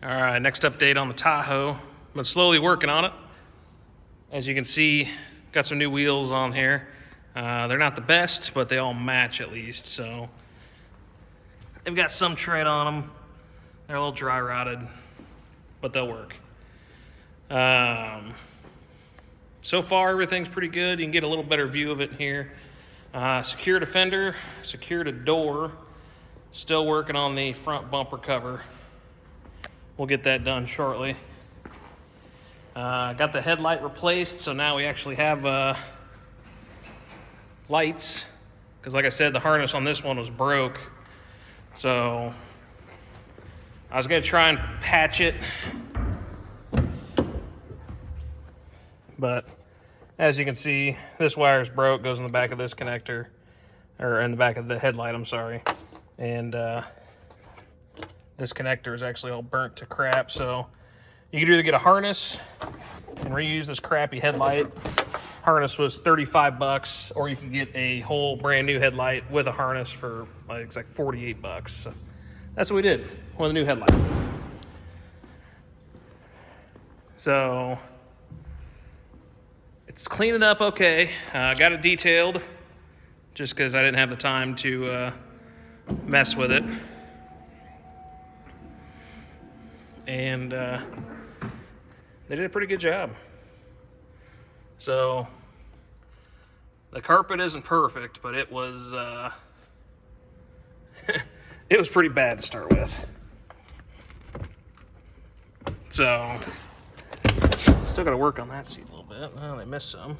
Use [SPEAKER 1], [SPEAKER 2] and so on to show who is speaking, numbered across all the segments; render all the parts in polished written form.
[SPEAKER 1] All right, next update on the Tahoe. Been slowly working on it. As you can see, got some new wheels on here. They're not the best, but they all match at least. So they've got some tread on them. They're a little dry rotted, but they'll work. So far, everything's pretty good. You can get a little better view of it here. Secured a fender, secured a door. Still working on the front bumper cover. We'll get that done shortly. Got the headlight replaced, so now we actually have lights. Because like I said, the harness on this one was broke. So I was gonna try and patch it. But as you can see, this wire's broke, goes in the back of this connector, or in the back of the headlight, I'm sorry. And this connector is actually all burnt to crap, so you could either get a harness and reuse this crappy headlight. Harness was 35 bucks, or you could get a whole brand new headlight with a harness for it's like 48 bucks. So that's what we did with a new headlight. So it's cleaning up okay. Got it detailed just because I didn't have the time to mess with it. And they did a pretty good job. So the carpet isn't perfect, but it was it was pretty bad to start with. So still got to work on that seat a little bit. Oh, they missed some.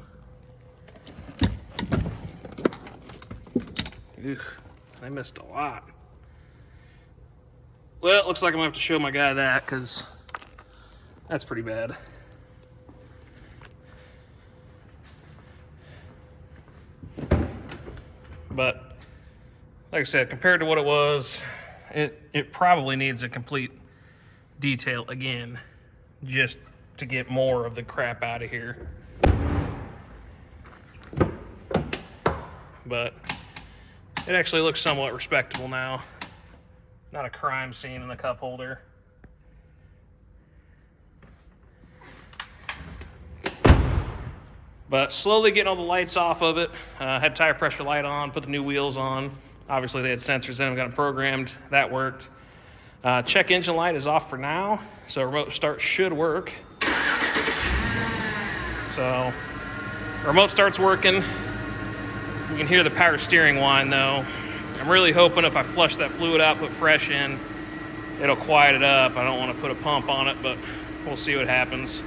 [SPEAKER 1] Ew, they missed a lot. Well, it looks like I'm gonna have to show my guy that, because that's pretty bad. But like I said, compared to what it was, it probably needs a complete detail again, just to get more of the crap out of here. But it actually looks somewhat respectable now. Not a crime scene in the cup holder. But slowly getting all the lights off of it. Had tire pressure light on, put the new wheels on. Obviously they had sensors in them, got them programmed. That worked. Check engine light is off for now, so remote start should work. So remote start's working. You can hear the power steering whine though. I'm really hoping if I flush that fluid out, put fresh in, it'll quiet it up. I don't want to put a pump on it, but we'll see what happens.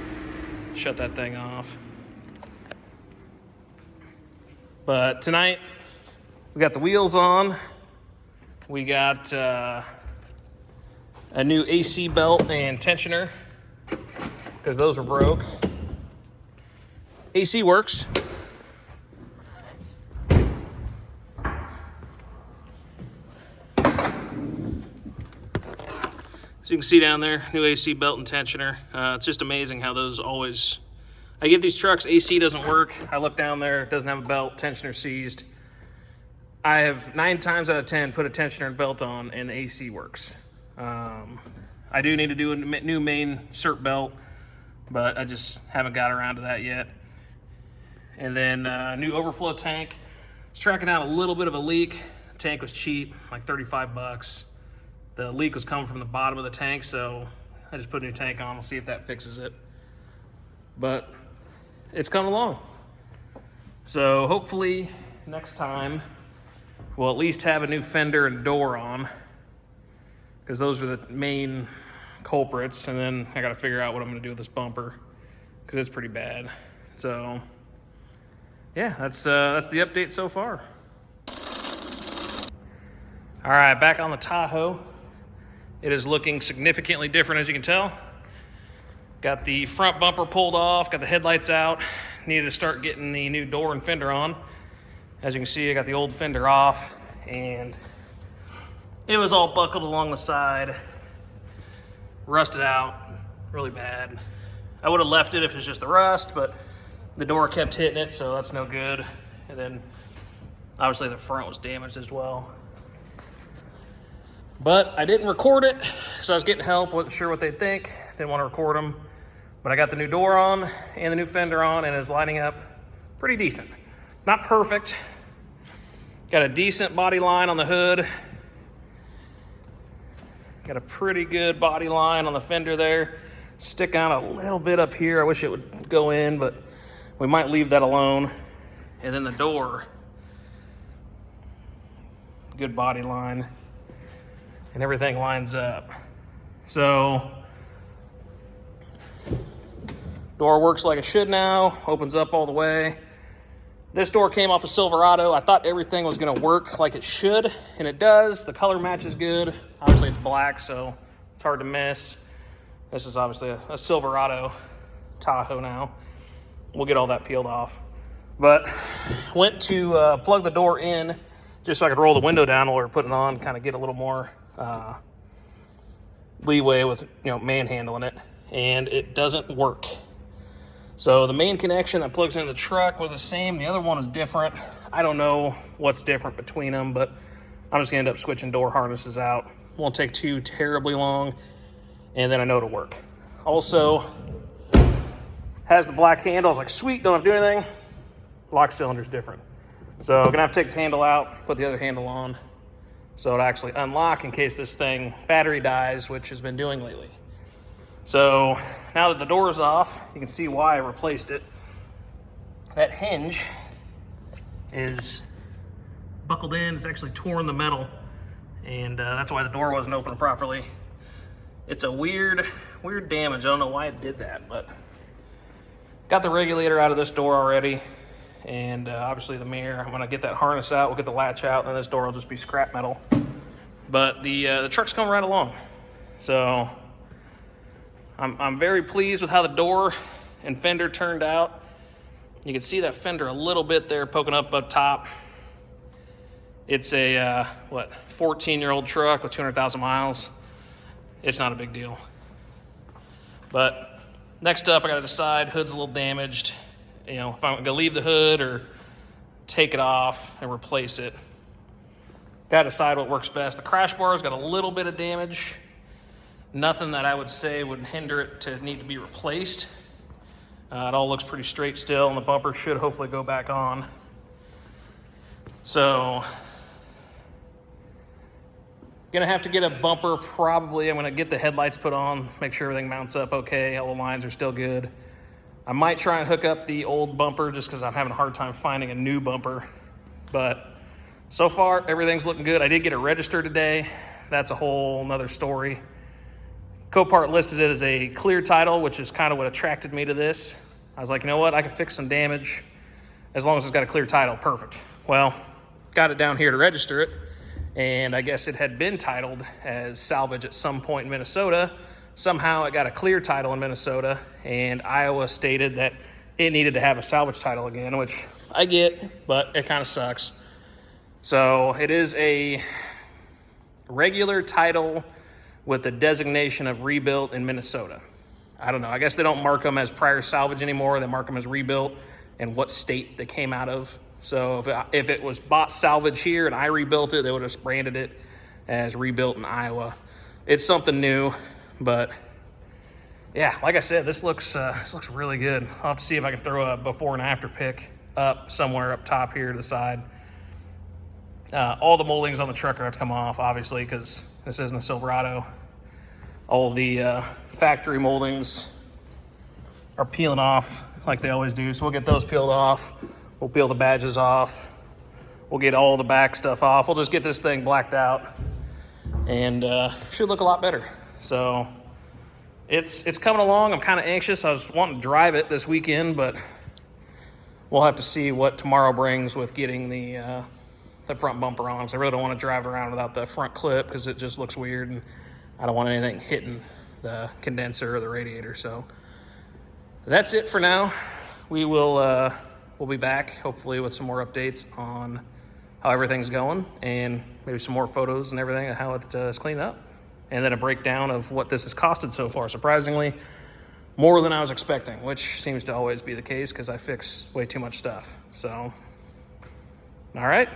[SPEAKER 1] Shut that thing off. But tonight, we got the wheels on. We got a new AC belt and tensioner, because those are broke. AC works. So you can see down there, new AC belt and tensioner. It's just amazing how those always... I get these trucks, AC doesn't work. I look down there, it doesn't have a belt, tensioner seized. I have 9 times out of 10 put a tensioner and belt on and the AC works. I do need to do a new main cert belt, but I just haven't got around to that yet. And then new overflow tank. It's tracking out a little bit of a leak. The tank was cheap, like 35 bucks. The leak was coming from the bottom of the tank, so I just put a new tank on. We'll see if that fixes it. But it's coming along. So hopefully next time we'll at least have a new fender and door on, because those are the main culprits. And then I got to figure out what I'm going to do with this bumper, because it's pretty bad. So yeah, that's the update so far. All right, back on the Tahoe. It is looking significantly different, as you can tell. Got the front bumper pulled off, got the headlights out. Needed to start getting the new door and fender on. As you can see, I got the old fender off, and it was all buckled along the side, rusted out really bad. I would have left it if it's just the rust, but the door kept hitting it, so that's no good. And then obviously the front was damaged as well. But I didn't record it, so I was getting help, wasn't sure what they'd think, didn't want to record them. But I got the new door on and the new fender on, and it's lining up pretty decent. It's not perfect. Got a decent body line on the hood. Got a pretty good body line on the fender there. Stick out a little bit up here. I wish it would go in, but we might leave that alone. And then the door, good body line, and everything lines up. So, door works like it should now, opens up all the way. This door came off a Silverado. I thought everything was gonna work like it should, and it does. The color match is good. Obviously it's black, so it's hard to miss. This is obviously a Silverado Tahoe now. We'll get all that peeled off. But went to plug the door in just so I could roll the window down while we were putting it on, kind of get a little more leeway with, manhandling it. And it doesn't work. So the main connection that plugs into the truck was the same. The other one is different. I don't know what's different between them, but I'm just gonna end up switching door harnesses out. Won't take too terribly long, and then I know it'll work. Also, has the black handle. I was like, sweet, don't have to do anything. Lock cylinder's different. So I'm gonna have to take the handle out, put the other handle on, so it'll actually unlock in case this thing battery dies, which has been doing lately. So now that the door is off, you can see why I replaced it. That hinge is buckled in. It's actually torn the metal, and that's why the door wasn't open properly. It's a weird damage. I don't know why it did that, but got the regulator out of this door already, and obviously the mirror. I'm gonna get that harness out. We'll get the latch out, and then this door will just be scrap metal. But the truck's coming right along. So I'm very pleased with how the door and fender turned out. You can see that fender a little bit there poking up top. It's a 14-year-old truck with 200,000 miles. It's not a big deal. But next up, I gotta decide, hood's a little damaged. If I'm gonna leave the hood or take it off and replace it. Gotta decide what works best. The crash bar's got a little bit of damage. Nothing that I would say would hinder it to need to be replaced. It all looks pretty straight still, and the bumper should hopefully go back on. So, gonna have to get a bumper probably. I'm gonna get the headlights put on, make sure everything mounts up okay, all the lines are still good. I might try and hook up the old bumper just because I'm having a hard time finding a new bumper. But so far, everything's looking good. I did get it registered today. That's a whole nother story. Copart listed it as a clear title, which is kind of what attracted me to this. I was like, you know what? I can fix some damage as long as it's got a clear title. Perfect. Well, got it down here to register it, and I guess it had been titled as salvage at some point in Minnesota. Somehow it got a clear title in Minnesota, and Iowa stated that it needed to have a salvage title again, which I get, but it kind of sucks. So it is a regular title with the designation of rebuilt in Minnesota. I don't know. I guess they don't mark them as prior salvage anymore. They mark them as rebuilt and what state they came out of. So if it was bought salvage here and I rebuilt it, they would have branded it as rebuilt in Iowa. It's something new, but yeah, like I said, this looks really good. I'll have to see if I can throw a before and after pic up somewhere up top here to the side. All the moldings on the truck are have to come off, obviously, because this isn't a Silverado. All the factory moldings are peeling off like they always do, so we'll get those peeled off. We'll peel the badges off. We'll get all the back stuff off. We'll just get this thing blacked out, and should look a lot better. So it's coming along. I'm kind of anxious. I was wanting to drive it this weekend, but we'll have to see what tomorrow brings with getting the front bumper on, because I really don't want to drive around without the front clip because it just looks weird, and I don't want anything hitting the condenser or the radiator. So that's it for now. We'll be back hopefully with some more updates on how everything's going, and maybe some more photos and everything of how it is cleaned up, and then a breakdown of what this has costed so far. Surprisingly, more than I was expecting, which seems to always be the case because I fix way too much stuff. So, all right.